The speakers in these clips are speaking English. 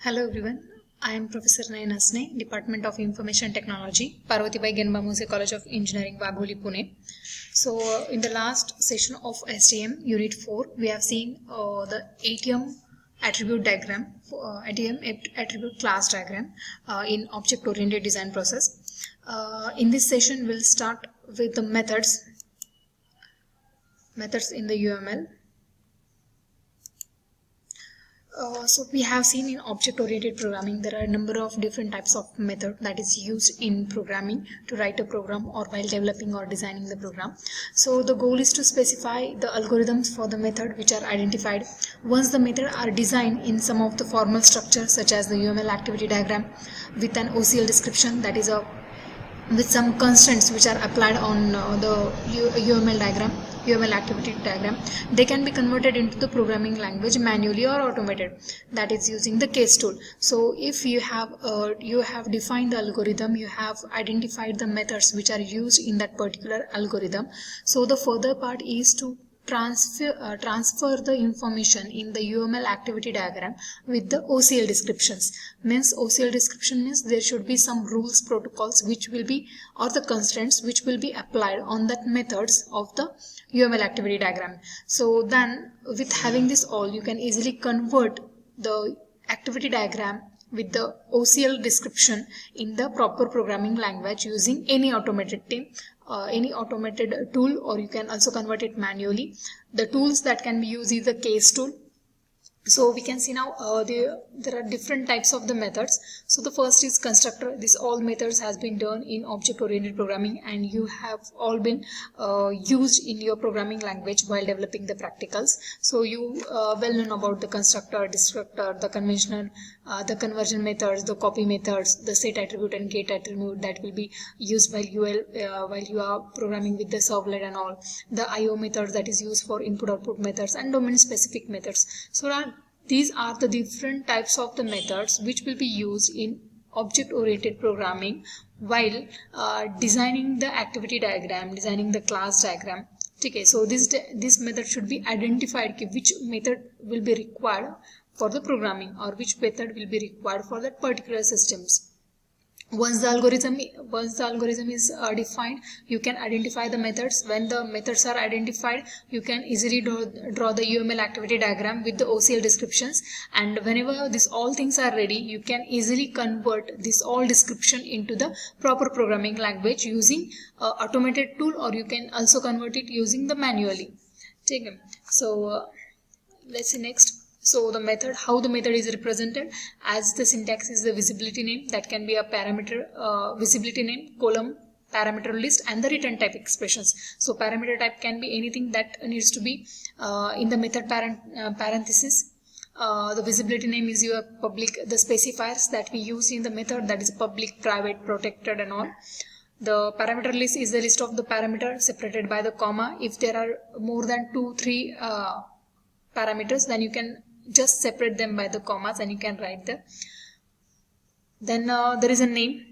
Hello everyone, I am Professor Nayan Asne, Department of Information Technology, Parvatibai Genba Mose College of Engineering, Wagholi, Pune. So, in the last session of STM Unit 4, we have seen the ATM attribute diagram, ATM attribute class diagram in object-oriented design process. In this session, we'll start with the methods in the UML. So we have seen in object-oriented programming there are a number of different types of method that is used in programming to write a program or while developing or designing the program. So the goal is to specify the algorithms for the method which are identified. Once the method are designed in some of the formal structures such as the UML activity diagram with an OCL description, that is with some constraints which are applied on the UML activity diagram, they can be converted into the programming language manually or automated, that is using the case tool. So if you have defined the algorithm, you have identified the methods which are used in that particular algorithm. So the further part is to transfer the information in the UML activity diagram with the OCL descriptions. Means OCL description means there should be some rules, protocols which will be, or the constraints which will be applied on that methods of the UML activity diagram. So then with having this all, you can easily convert the activity diagram with the OCL description in the proper programming language using any automated tool, or you can also convert it manually. The tools that can be used is the case tool. So we can see now there are different types of the methods. So the first is constructor. This all methods has been done in object-oriented programming, and you have all been used in your programming language while developing the practicals. So you well known about the constructor, destructor, the conventional, the conversion methods, the copy methods, the set attribute and get attribute that will be used while you are programming with the servlet and all. The IO methods that is used for input-output methods and domain-specific methods. So these are the different types of the methods which will be used in object-oriented programming while designing the activity diagram, designing the class diagram. Okay, so this method should be identified, which method will be required for the programming or which method will be required for that particular systems. Once the algorithm is defined, you can identify the methods. When the methods are identified, you can easily draw the UML activity diagram with the OCL descriptions, and whenever this all things are ready, you can easily convert this all description into the proper programming language using automated tool, or you can also convert it using the manually. Okay. So let's see next. So the method, how the method is represented, as the syntax is the visibility name, that can be a parameter, visibility name, column, parameter list, and the return type expressions. So parameter type can be anything that needs to be in the method parenthesis. The visibility name is your public, the specifiers that we use in the method, that is public, private, protected and all. The parameter list is the list of the parameter separated by the comma. If there are more than 2-3 parameters, then you can just separate them by the commas and you can write them. Then there is a name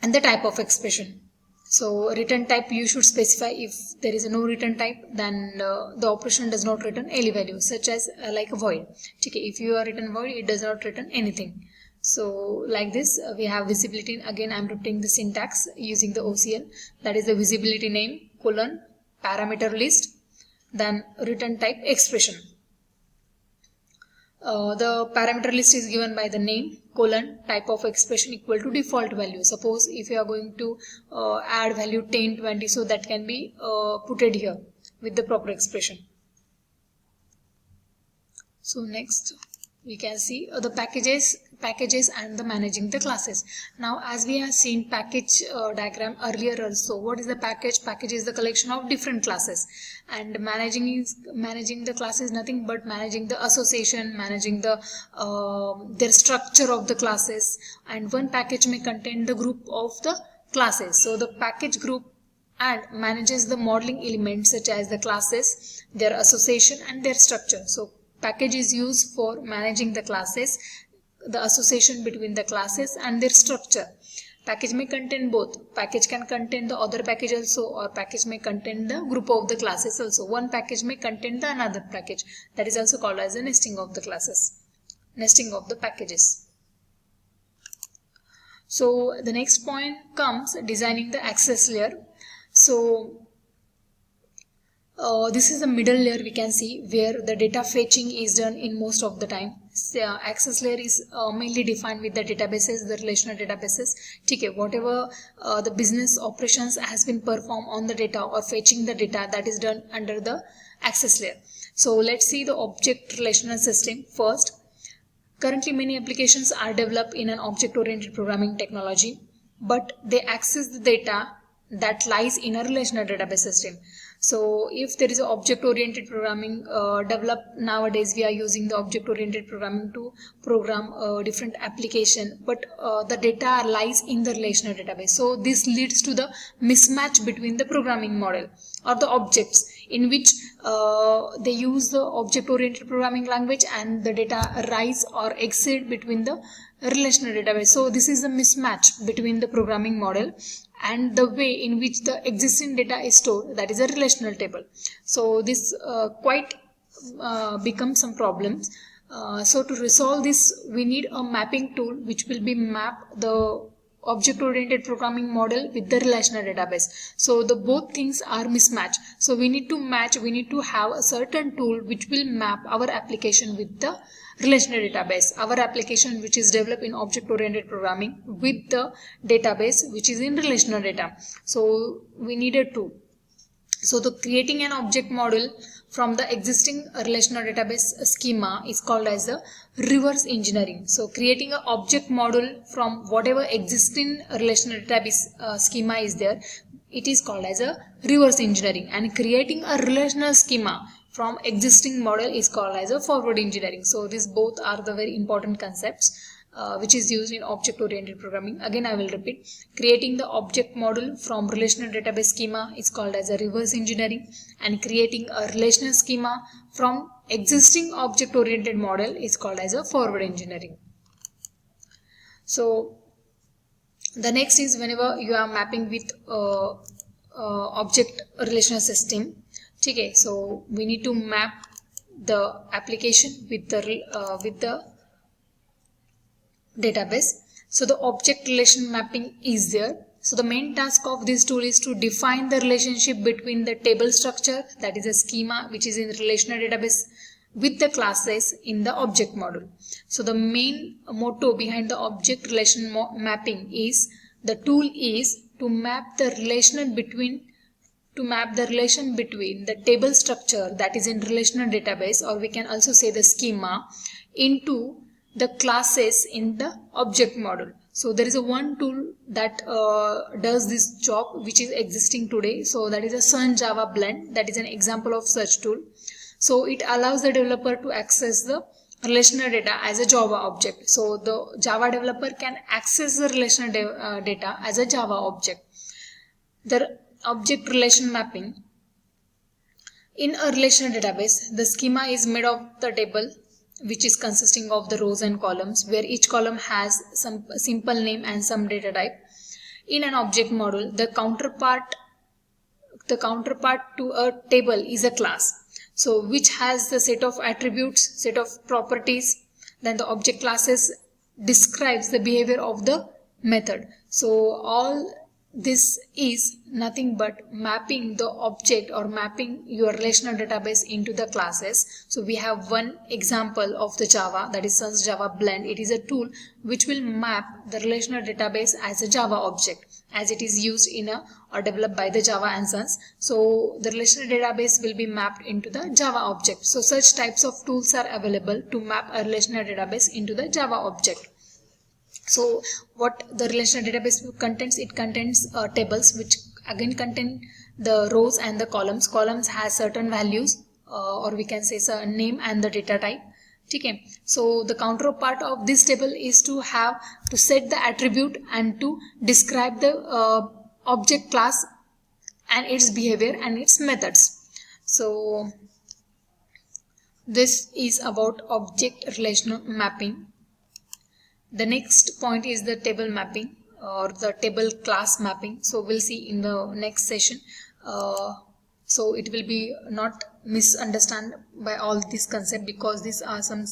and the type of expression. So return type, you should specify. If there is no return type, then the operation does not return any value, such as like a void. Okay, if you are written void, it does not return anything. So like this, we have visibility. Again, I am repeating the syntax using the OCL. That is the visibility name, colon, parameter list, then return type expression. The parameter list is given by the name, colon, type of expression equal to default value. Suppose if you are going to add value 10, 20, so that can be putted here with the proper expression. So next we can see the packages and the managing the classes. Now as we have seen package diagram earlier also, what is the package? Package is the collection of different classes, and managing the class is nothing but managing the association, managing the their structure of the classes, and one package may contain the group of the classes. So the package group and manages the modeling elements such as the classes, their association and their structure. So package is used for managing the classes, the association between the classes and their structure. Package may contain both. Package can contain the other package also, or package may contain the group of the classes also. One package may contain the another package. That is also called as the nesting of the classes. nesting of the packages. So the next point comes designing the access layer. So this is the middle layer we can see where the data fetching is done in most of the time. Access layer is mainly defined with the databases, the relational databases. Okay, whatever the business operations has been performed on the data or fetching the data, that is done under the access layer. So let's see the object relational system first. Currently, many applications are developed in an object-oriented programming technology, but they access the data that lies in a relational database system. So if there is an object-oriented programming developed nowadays, we are using the object-oriented programming to program different application, but the data lies in the relational database. So this leads to the mismatch between the programming model or the objects in which they use the object-oriented programming language and the data rise or exceed between the relational database. So this is the mismatch between the programming model and the way in which the existing data is stored, that is a relational table. So this quite becomes some problems. So to resolve this, we need a mapping tool which will be map the object-oriented programming model with the relational database. So the both things are mismatched. So we need to have a certain tool which will map our application with the relational database, our application which is developed in object-oriented programming with the database which is in relational data. So we need a tool. So the creating an object model from the existing relational database schema is called as the reverse engineering. So creating an object model from whatever existing relational database schema is there, it is called as a reverse engineering, and creating a relational schema from existing model is called as a forward engineering. So these both are the very important concepts which is used in object-oriented programming. Again, I will repeat. Creating the object model from relational database schema is called as a reverse engineering, and creating a relational schema from existing object-oriented model is called as a forward engineering. So the next is whenever you are mapping with object relational system. Okay, so we need to map the application with the database. So the object relation mapping is there. So the main task of this tool is to define the relationship between the table structure, that is a schema which is in relational database, with the classes in the object model. So the main motto behind the object relation mapping is the tool is to map the relation between the table structure that is in relational database, or we can also say the schema, into the classes in the object model. So there is a one tool that does this job which is existing today. So that is a Sun Java Blend. That is an example of such tool. So it allows the developer to access the relational data as a Java object. So the Java developer can access the relational data as a Java object. The object relation mapping in a relational database, the schema is made of the table which is consisting of the rows and columns, where each column has some simple name and some data type. In an object model, the counterpart to a table is a class, so which has the set of attributes, set of properties. Then the object classes describes the behavior of the method. So all this is nothing but mapping the object or mapping your relational database into the classes. So we have one example of the Java, that is Sun's Java Blend. It is a tool which will map the relational database as a Java object, as it is used in or developed by the Java and Sons. So the relational database will be mapped into the Java object. So such types of tools are available to map a relational database into the Java object. So what the relational database contains, it contains tables which again contain the rows and the columns. Columns has certain values or we can say a name and the data type. Okay. So the counterpart of this table is to set the attribute and to describe the object class and its behavior and its methods. So this is about object relational mapping. The next point is the table mapping or the table class mapping. So we'll see in the next session. So it will be not misunderstood by all this concept, because these are some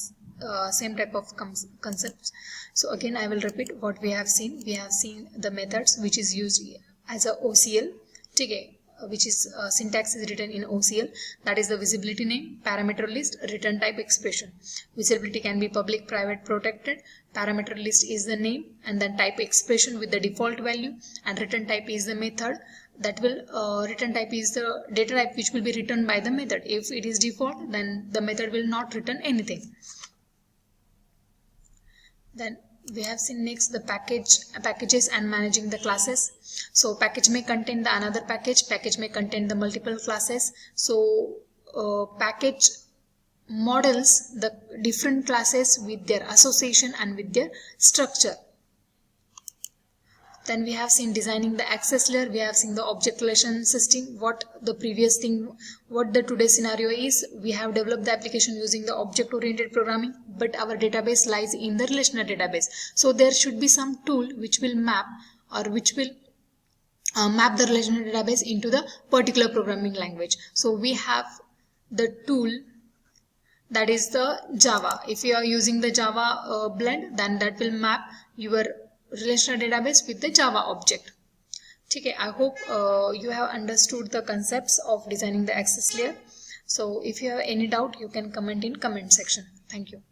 same type of concepts. So again I will repeat what we have seen. We have seen the methods which is used as a OCL, okay, which is syntax is written in OCL, that is the visibility name, parameter list, return type, expression. Visibility can be public, private, protected. Parameter list is the name, and then type expression with the default value, and return type is the method. That will return type is the data type which will be returned by the method. If it is default, then the method will not return anything. Then we have seen next the packages and managing the classes. So package may contain the another package may contain the multiple classes. So package models the different classes with their association and with their structure. Then we have seen designing the access layer. We have seen the object relation system. What the today's scenario is, we have developed the application using the object oriented programming, but our database lies in the relational database. So there should be some tool which will map or which will map the relational database into the particular programming language. So we have the tool, that is the Java. If you are using the Java blend, then that will map your relational database with the Java object. Okay, I hope you have understood the concepts of designing the access layer. So if you have any doubt, you can comment in comment section. Thank you.